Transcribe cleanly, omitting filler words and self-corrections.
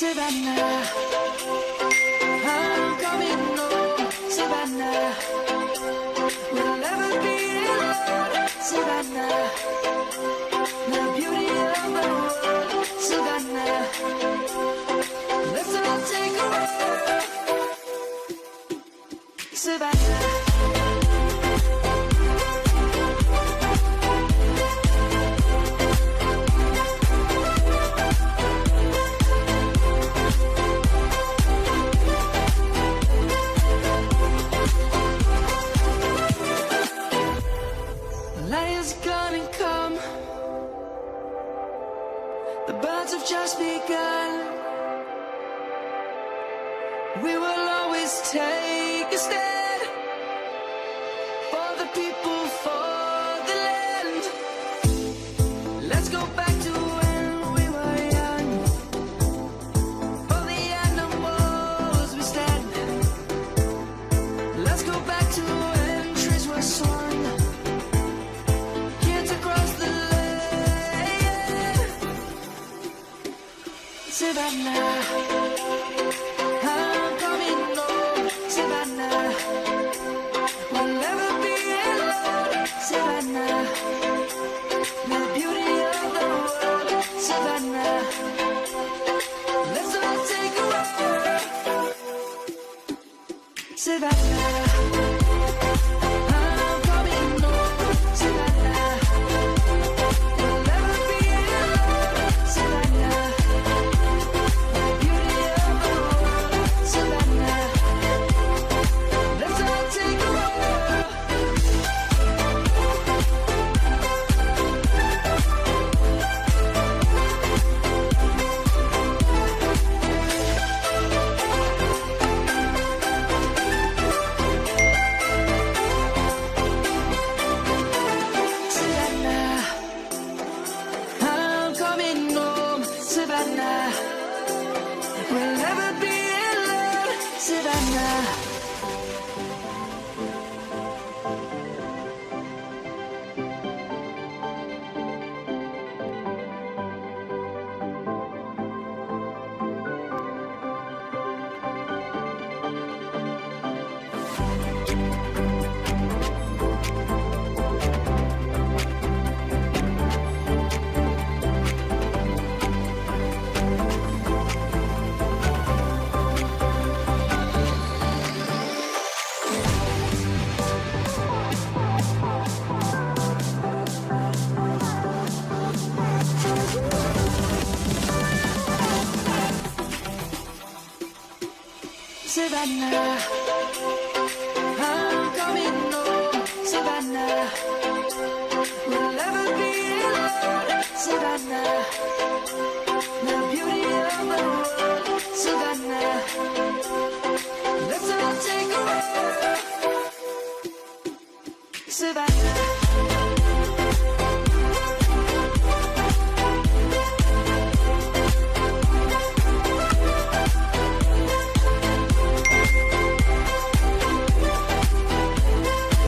Savannah, I'm coming home, Savannah. We'll never be alone, Savannah. The beauty of the world, Savannah. Let's all take a walk, Savannah. Lion's gonna come. The birds have just begun. We will always take a stand for the people, for the land. Let's go back to when we were young. For the animals we stand. Let's go back to when trees were swung. Savannah, I'm coming home, Savannah. We'll never be alone, Savannah. The beauty of the world, Savannah. Let's all take a walk, Savannah. I'm coming home, Savannah. We'll never be alone, Savannah. Savannah, we'll never be alone, Savannah. Savannah.